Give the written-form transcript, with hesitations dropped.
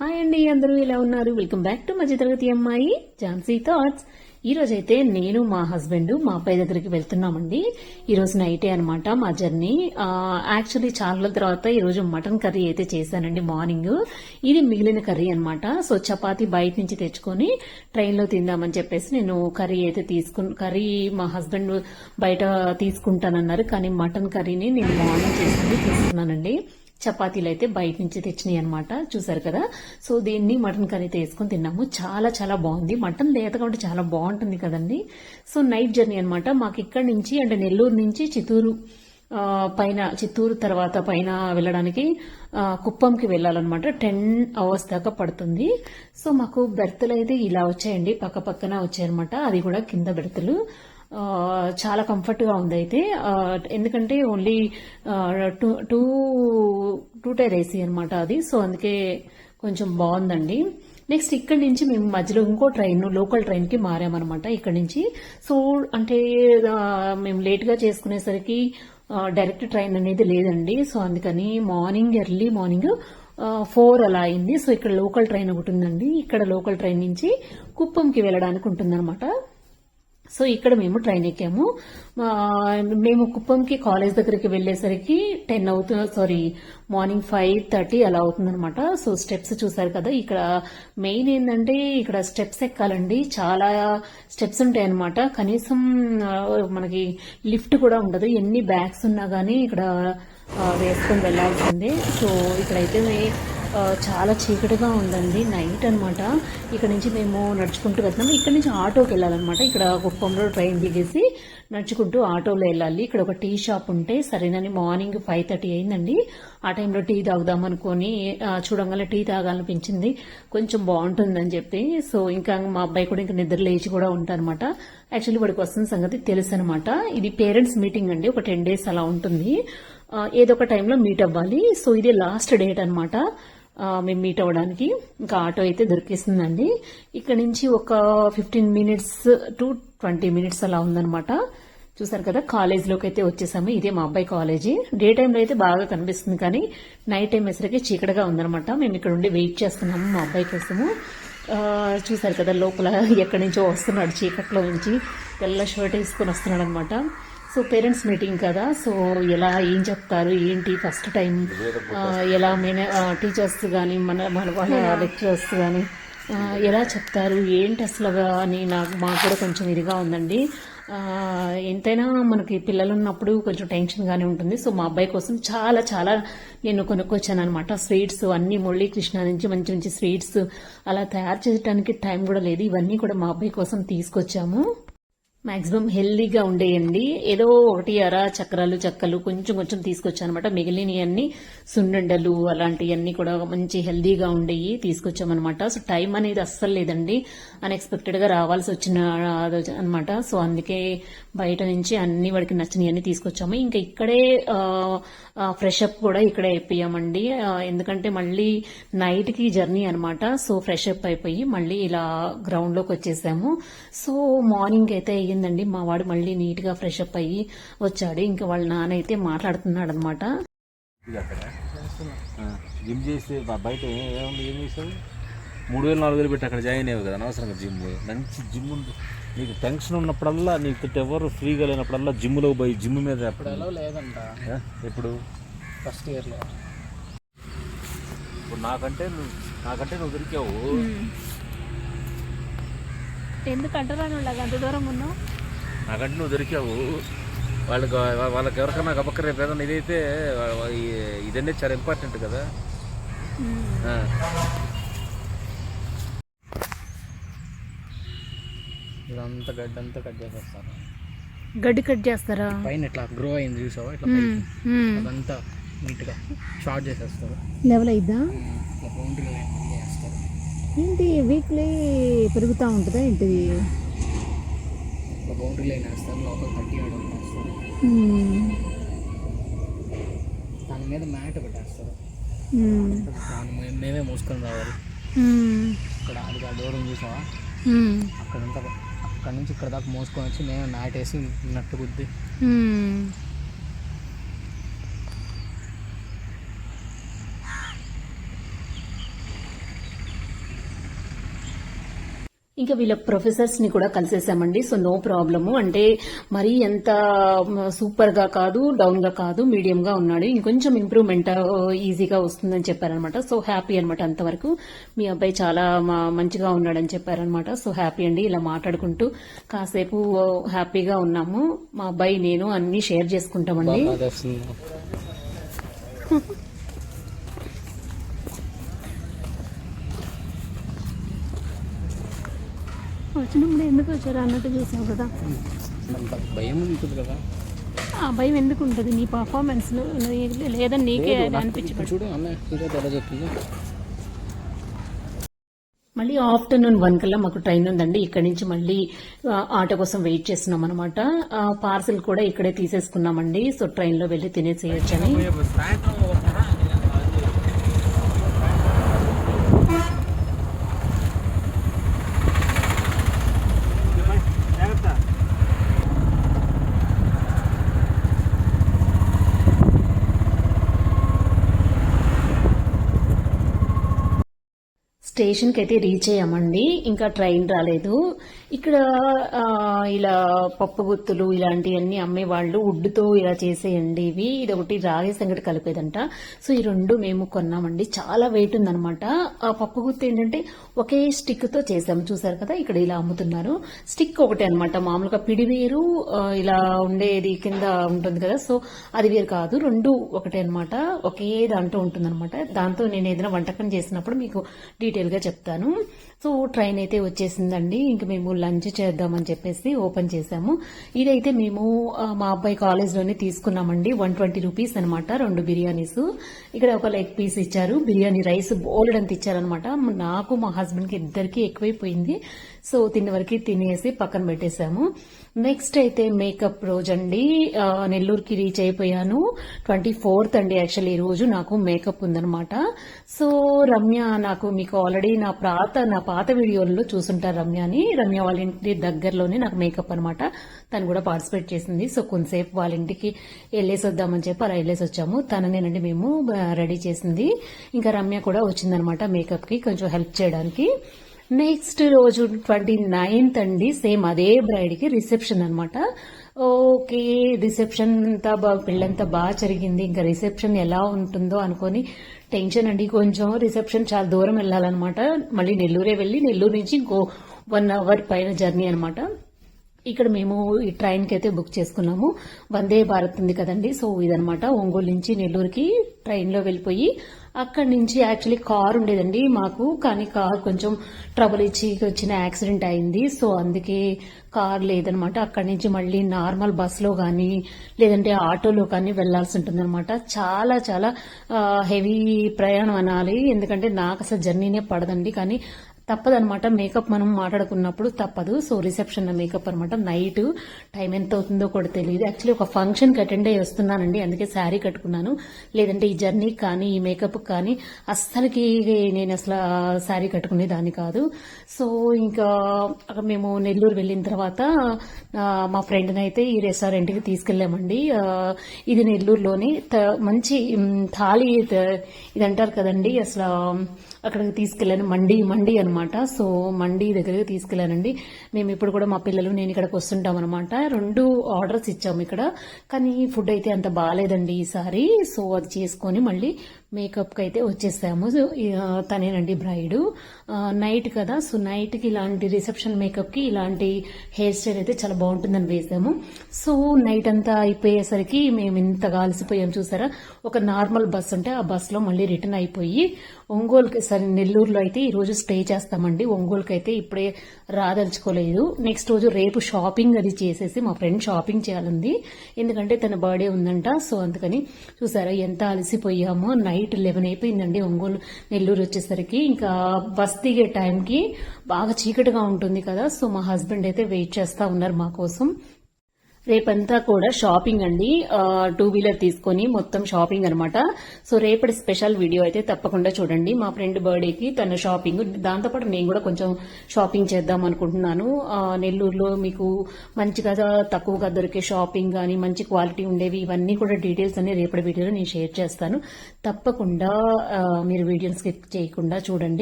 Hi అండి, అందరూ ఎలా ఉన్నారు? వెల్కమ్ బ్యాక్ టు మధ్య తరగతి అమ్మాయి ఝాన్సీ థాట్స్. ఈ రోజైతే నేను మా హస్బెండ్ మా అబ్బాయి దగ్గరికి వెళ్తున్నామండి. ఈ రోజు నైటే అనమాట మా జర్నీ. యాక్చువల్లీ చాలా రోజుల తర్వాత ఈ రోజు మటన్ కర్రీ అయితే చేశానండి మార్నింగ్. ఇది మిగిలిన కర్రీ అనమాట. సో చపాతీ బయట నుంచి తెచ్చుకొని ట్రైన్ లో తిందామని చెప్పేసి నేను కర్రీ అయితే కర్రీ మా హస్బెండ్ బయట తీసుకుంటానన్నారు, కానీ మటన్ కర్రీని నేను మార్నింగ్ చేసింది తీసుకున్నానండి. చపాతీలు అయితే బయట నుంచి తెచ్చినాయి అనమాట, చూసారు కదా. సో దీన్ని మటన్ కర్రీతో వేసుకుని తిన్నాము. చాలా చాలా బాగుంది. మటన్ లేతగా ఉంటే చాలా బాగుంటుంది కదండి. సో నైట్ జర్నీ అనమాట. మాకు ఇక్కడ నుంచి అంటే నెల్లూరు నుంచి చిత్తూరు తర్వాత పైన వెళ్ళడానికి కుప్పంకి వెళ్ళాలన్నమాట. 10 hours దాకా పడుతుంది. సో మాకు బెర్తులు అయితే ఇలా వచ్చాయండి, పక్క పక్కన వచ్చాయన్నమాట. అది కూడా కింద బెర్తులు. చాలా కంఫర్ట్ గా ఉంది అయితే, ఎందుకంటే ఓన్లీ టూ టైర్ ఏసీ అనమాట అది. సో అందుకే కొంచెం బాగుందండి. నెక్స్ట్ ఇక్కడ నుంచి మేము మధ్యలో ఇంకో లోకల్ ట్రైన్ కి మారామన్నమాట ఇక్కడ నుంచి. సో అంటే మేము లేట్ గా చేసుకునేసరికి డైరెక్ట్ ట్రైన్ అనేది లేదండి. సో అందుకని ఎర్లీ మార్నింగ్ 4 అలా అయింది. సో ఇక్కడ లోకల్ ట్రైన్ ఒకటి ఉందండి. ఇక్కడ లోకల్ ట్రైన్ నుంచి కుప్పంకి వెళ్ళడానికి ఉంటుందన్నమాట. సో ఇక్కడ మేము ట్రైన్ ఎక్కాము. మేము కుప్పంకి కాలేజ్ దగ్గరికి వెళ్లేసరికి 10 అవుతుంది, మార్నింగ్ 5:30 అలా అవుతుందన్నమాట. సో స్టెప్స్ చూసారు కదా. ఇక్కడ మెయిన్ ఏంటంటే ఇక్కడ స్టెప్స్ ఎక్కాలండి. చాలా స్టెప్స్ ఉంటాయి అనమాట. కనీసం మనకి లిఫ్ట్ కూడా ఉండదు. ఎన్ని బ్యాగ్స్ ఉన్నా గానీ ఇక్కడ వేసుకొని వెళ్లాల్సిందే. సో ఇక్కడైతే చాలా చీకటిగా ఉందండి, నైట్ అనమాట. ఇక్కడ నుంచి మేము నడుచుకుంటూ వెళ్తున్నాము. ఇక్కడ నుంచి ఆటోకి వెళ్ళాలన్నమాట. ఇక్కడ కుప్పంలో ట్రైన్ దిగేసి నడుచుకుంటూ ఆటోలో వెళ్ళాలి. ఇక్కడ ఒక టీ షాప్ ఉంటే సరేనని మార్నింగ్ 5:30 అయిందండి. ఆ టైంలో టీ తాగుదాం అనుకుని చూడంగానే టీ తాగాలనిపించింది, కొంచెం బాగుంటుందని చెప్పి. సో ఇంకా మా అబ్బాయి కూడా ఇంకా నిద్ర లేచి కూడా ఉంటారనమాట. యాక్చువల్లీ వాడికి వస్తున్న సంగతి తెలుసు అనమాట. ఇది పేరెంట్స్ మీటింగ్ అండి, ఒక 10 days అలా ఉంటుంది. ఏదో ఒక టైంలో మీట్ అవ్వాలి. సో ఇది లాస్ట్ డేట్ అనమాట మేము మీట్ అవ్వడానికి. ఇంకా ఆటో అయితే దొరికేస్తుందండి. ఇక్కడ నుంచి ఒక 15 minutes to 20 minutes అలా ఉందనమాట. చూసారు కదా, కాలేజ్లోకి అయితే వచ్చేసాము. ఇదే మా అబ్బాయి కాలేజీ. డే టైంలో అయితే బాగా కనిపిస్తుంది, కానీ నైట్ టైం వేసరికి చీకటిగా ఉందనమాట. మేము ఇక్కడ ఉండి వెయిట్ చేస్తున్నాము మా అబ్బాయి కోసము. చూసారు కదా, లోపల ఎక్కడి నుంచో వస్తున్నాడు చీకట్లో నుంచి. తెల్ల షర్ట్ వేసుకొని వస్తున్నాడు అనమాట. సో పేరెంట్స్ మీటింగ్ కదా. సో ఏం చెప్తారు ఏంటి, ఫస్ట్ టైం ఎలా టీచర్స్ కానీ వాళ్ళ లెక్చరర్స్ కానీ ఎలా చెప్తారు ఏంటి అసలు అని మాకు కూడా కొంచెం ఇదిగా ఉందండి. ఎంతైనా మనకి పిల్లలు ఉన్నప్పుడు కొంచెం టెన్షన్ గానే ఉంటుంది. సో మా అబ్బాయి కోసం చాలా చాలా నేను కొనుక్కొచ్చాను అనమాట. స్వీట్స్ అన్ని మురళీకృష్ణ నుంచి మంచి మంచి స్వీట్స్ అలా తయారు చేయడానికి టైం కూడా లేదు. ఇవన్నీ కూడా మా అబ్బాయి కోసం తీసుకొచ్చాము. మాక్సిమం హెల్దీగా ఉండేయండి. ఏదో ఒకటి చక్రాలు చెక్కలు కొంచెం కొంచెం తీసుకొచ్చానమాట. మిగిలినవన్నీ సున్నుండలు అలాంటివన్నీ కూడా మంచి హెల్దీగా ఉండేవి తీసుకొచ్చామన్నమాట. సో టైం అనేది అస్సలు లేదండి, అన్ఎక్స్పెక్టెడ్ గా రావాల్సి వచ్చిన అనమాట. సో అందుకే బయట నుంచి అన్ని వాడికి నచ్చినవన్నీ తీసుకొచ్చాము. ఇంకా ఇక్కడే ఫ్రెష్ అప్ కూడా ఇక్కడే అయిపోయామండి. ఎందుకంటే మళ్ళీ నైట్ కి జర్నీ అనమాట. సో ఫ్రెష్ అప్ అయిపోయి మళ్ళీ ఇలా గ్రౌండ్ లోకి వచ్చేసాము. సో మార్నింగ్ అయితే అయ్యిందండి. మా వాడు మళ్ళీ నీట్ గా ఫ్రెష్ అప్ అయ్యి వచ్చాడు. ఇంకా వాళ్ళ నాన్న అయితే మాట్లాడుతున్నాడు అనమాట. జిమ్ చేసి బయట ఏం చేసావు? 3,000-4,000 పెట్టి అక్కడ జాయిన్ అయ్యావు కదా, అనవసరంగా జిమ్. మంచి జిమ్ ఉంది. నీకు టెన్షన్ ఉన్నప్పుడల్లా, నీకు ఎవరు ఫ్రీగా లేనప్పుడల్లా జిమ్లో పోయి జిమ్ మీద లేదంట. ఎప్పుడు? ఫస్ట్ ఇయర్లో. ఇప్పుడు నాకంటే నువ్వు దొరికావు. ఎందుకంటే అంత దూరం ఉన్నావు? నాకంటే నువ్వు దొరికావు. వాళ్ళకి ఎవరికైనా గబక్క రేపు ఏదన్నా ఇదైతే ఇదన్నీ చాలా ఇంపార్టెంట్ కదా. ఇదంతా గడ్డి అంతా కట్ చేసేస్తారు. గడ్డి కట్ చేస్తారా? పైన ఇట్లా గ్రో అయింది చూసావా, ఇట్లా అదంతా నీట్ గా షార్ట్ చేసేస్తారు. లెవెల్ అయిద్దా? ఇట్లా బౌండరీ లైన్ చేస్తారు. ఏంటి వీక్లీ పెరుగుతూ ఉంటుందా ఏంటిది? ఇట్లా బౌండరీ లైన్ వేస్తారు, లోపల 30 అడుగులు వేస్తారు. దాని మీద మ్యాట్ పెట్టేస్తారు. దాన్ని మేమే మోసుకొని రావాలి. ఇక్కడ అది దూరం చూసావా, అక్కడ నుంచి ఇక్కడ దాకా మోసుకొని వచ్చి మేము మ్యాట్ వేసి నట్టు గుద్ది ఇంకా వీళ్ళ ప్రొఫెసర్స్ ని కూడా కలిసేసామండి. సో నో ప్రాబ్లము, అంటే మరీ ఎంత సూపర్ గా కాదు, డౌన్ గా కాదు, మీడియం గా ఉన్నాడు. ఇంకొంచెం ఇంప్రూవ్మెంట్ ఈజీగా వస్తుందని చెప్పారనమాట. సో హ్యాపీ అనమాట. అంతవరకు మీ అబ్బాయి చాలా మంచిగా ఉన్నాడని చెప్పారనమాట. సో హ్యాపీ అండి. ఇలా మాట్లాడుకుంటూ కాసేపు హ్యాపీగా ఉన్నాము. మా అబ్బాయి నేను అన్ని షేర్ చేసుకుంటామండి. వచ్చినప్పుడు ఎందుకు వచ్చారు అన్నట్టు చేసావు కదా. భయం ఉంటుంది కదా. ఆ భయం ఎందుకు ఉంటుంది? నీ పర్ఫార్మెన్స్ లేదా నీకే అనిపించింది. చూడు అన్న ఎలా చెప్పింది. మళ్ళీ ఆఫ్టర్నూన్ 1 కల్లా మాకు ట్రైన్ ఉందండి. ఇక్కడ నుంచి మళ్ళీ ఆటో కోసం వెయిట్ చేస్తున్నాం అనమాట. పార్సిల్ కూడా ఇక్కడే తీసేసుకున్నామండి. సో ట్రైన్ లో వెళ్లి తినేసేయొచ్చని. స్టేషన్ కి అయితే రీచ్ అయ్యామండి. ఇంకా ట్రైన్ రాలేదు. ఇక్కడ ఇలా పప్పు గుత్తులు ఇలాంటివన్నీ అమ్మేవాళ్ళు వుడ్తో ఇలా చేసేయండి. ఇది ఒకటి రాగి సంగటి కలిపేదంట. సో ఈ రెండు మేము కొన్నామండి. చాలా వెయిట్ ఉందనమాట. ఆ పప్పు గుత్తు ఏంటంటే ఒకే స్టిక్ తో చేసాము. చూసారు కదా, ఇక్కడ ఇలా అమ్ముతున్నారు. స్టిక్ ఒకటే అనమాట. మామూలుగా పిడి వేరు, ఇలా ఉండేది కింద ఉంటుంది కదా, సో అది వేరు కాదు, రెండు ఒకటే అనమాట. ఒకే దాంట్లో ఉంటుందన్నమాట. దాంతో నేను ఏదైనా వంటకం చేసినప్పుడు మీకు డీటెయిల్ గా చెప్తాను. సో ట్రైన్ అయితే వచ్చేసిందండి. ఇంక మేము లంచ్ చేద్దామని చెప్పేసి ఓపెన్ చేసాము. ఇదైతే మేము మా అబ్బాయి కాలేజ్ లోనే తీసుకున్నామండి. 120 రూపీస్ అనమాట. 2 బిర్యానీస్. ఇక్కడ ఒక లెగ్ పీస్ ఇచ్చారు. బిర్యానీ రైస్ బోలెడంత ఇచ్చారనమాట. నాకు మా హస్బెండ్ కి ఇద్దరికి ఎక్కువైపోయింది. సో తిన్న వరకు తినేసి పక్కన పెట్టేశాము. నెక్స్ట్ అయితే మేకప్ రోజు అండి. నెల్లూరుకి రీచ్ అయిపోయాను. 24th అండి. యాక్చువల్లీ ఈ రోజు నాకు మేకప్ ఉందనమాట. సో రమ్య, నాకు మీకు ఆల్రెడీ నా పాత వీడియోల్లో చూసుంటారు రమ్యని. రమ్య వాళ్ళ ఇంటి దగ్గరలోనే నాకు మేకప్ అనమాట. తను కూడా పార్టిసిపేట్ చేసింది. సో కొంతసేపు వాళ్ళ ఇంటికి వెళ్ళేసి వద్దామని చెప్పి అలా వెళ్ళేసి వచ్చాము. తననేనండి మేము రెడీ చేసింది. ఇంకా రమ్య కూడా వచ్చిందనమాట మేకప్ కి కొంచెం హెల్ప్ చేయడానికి. నెక్స్ట్ రోజు 29th అండి. సేమ్ అదే బ్రైడ్ కి రిసెప్షన్ అనమాట. ఓకే, రిసెప్షన్ అంతా పెళ్ళంతా బాగా జరిగింది. ఇంకా రిసెప్షన్ ఎలా ఉంటుందో అనుకొని టెన్షన్ అండి కొంచెం. రిసెప్షన్ చాలా దూరం వెళ్ళాలన్నమాట. మళ్ళీ నెల్లూరే వెళ్ళి నెల్లూరు నుంచి ఇంకో 1 hour పైన జర్నీ అనమాట. ఇక్కడ మేము ఈ ట్రైన్ కి అయితే బుక్ చేసుకున్నాము. వందే భారత్ ఉంది కదండి. సో ఇదనమాట. ఒంగోలు నుంచి నెల్లూరుకి ట్రైన్ లో వెళ్ళిపోయి అక్కడి నుంచి యాక్చువల్లీ కార్ ఉండేదండి మాకు, కానీ కార్ కొంచెం ట్రబుల్ ఇచ్చి వచ్చిన యాక్సిడెంట్ అయింది. సో అందుకే కార్ లేదనమాట. అక్కడి నుంచి మళ్ళీ నార్మల్ బస్సులో కానీ లేదంటే ఆటోలో కానీ వెళ్లాల్సి ఉంటుంది అనమాట. చాలా చాలా హెవీ ప్రయాణం అనాలి. ఎందుకంటే నాకు అసలు జర్నీనే పడదండి. కానీ తప్పదనమాట. మేకప్ మనం మాట్లాడుకున్నప్పుడు తప్పదు. సో రిసెప్షన్ మేకప్ అనమాట. నైట్ టైం ఎంత అవుతుందో కూడా తెలియదు. యాక్చువల్లీ ఒక ఫంక్షన్ కి అటెండ్ అయ్యి వస్తున్నానండి. అందుకే శారీ కట్టుకున్నాను. లేదంటే ఈ జర్నీ కానీ ఈ మేకప్ కానీ అస్సలకి నేను అసలు శారీ కట్టుకునేదాన్ని కాదు. సో ఇంకా మేము నెల్లూరు వెళ్ళిన తర్వాత మా ఫ్రెండ్ని అయితే ఈ రెస్టారెంట్ కి తీసుకెళ్లామండి. ఇది నెల్లూరులోని మంచి థాలీ ఇది అంటారు కదండి. అసలు అక్కడికి తీసుకెళ్లాను. మండి అనమాట. సో మండి దగ్గరికి తీసుకెళ్లానండి. మేము ఇప్పుడు కూడా మా పిల్లలు నేను ఇక్కడికి వస్తుంటాం అనమాట. 2 ఆర్డర్స్ ఇచ్చాము ఇక్కడ. కానీ ఫుడ్ అయితే అంత బాగాలేదండి ఈసారి. సో అది చేసుకొని మళ్ళీ మేకప్ కి అయితే వచ్చేసాము. తనేనండి బ్రైడ్. నైట్ కదా, సో నైట్ కి ఇలాంటి రిసెప్షన్ మేకప్ కి ఇలాంటి హెయిర్ స్టైల్ అయితే చాలా బాగుంటుందని వేసాము. సో నైట్ అంతా అయిపోయేసరికి మేము ఇంతగా అలసిపోయాం. చూసారా, ఒక నార్మల్ బస్ ఉంటే ఆ బస్ లో మళ్ళీ రిటర్న్ అయిపోయి ఒంగోలుకి, సరే నెల్లూరులో అయితే ఈ రోజు స్టే చేస్తామండి. ఒంగోలుకి అయితే ఇప్పుడే రాదలుచుకోలేదు. నెక్స్ట్ రోజు రేపు షాపింగ్ అది చేసేసి మా ఫ్రెండ్ షాపింగ్ చేయాలంది. ఎందుకంటే తన బర్త్డే ఉందంట. సో అందుకని చూసారా ఎంత అలసిపోయామో. నైట్ 11 అయిపోయిందండి ఒంగోలు నెల్లూరు వచ్చేసరికి. ఇంకా బస్ దిగే టైంకి బాగా చీకటిగా ఉంటుంది కదా. సో మా హస్బెండ్ అయితే వెయిట్ చేస్తా ఉన్నారు మా కోసం. రేపంతా కూడా షాపింగ్ అండి. 2-wheeler తీసుకొని మొత్తం షాపింగ్ అనమాట. సో రేపటి స్పెషల్ వీడియో అయితే తప్పకుండా చూడండి. మా ఫ్రెండ్ బర్త్డేకి తన షాపింగ్, దాంతోపాటు నేను కూడా కొంచెం షాపింగ్ చేద్దాం అనుకుంటున్నాను. నెల్లూరులో మీకు మంచిగా తక్కువగా దొరికే షాపింగ్ కానీ మంచి క్వాలిటీ ఉండేవి ఇవన్నీ కూడా డీటెయిల్స్ అన్ని రేపటి వీడియోలో నేను షేర్ చేస్తాను. తప్పకుండా మీరు వీడియోని స్కిప్ చేయకుండా చూడండి.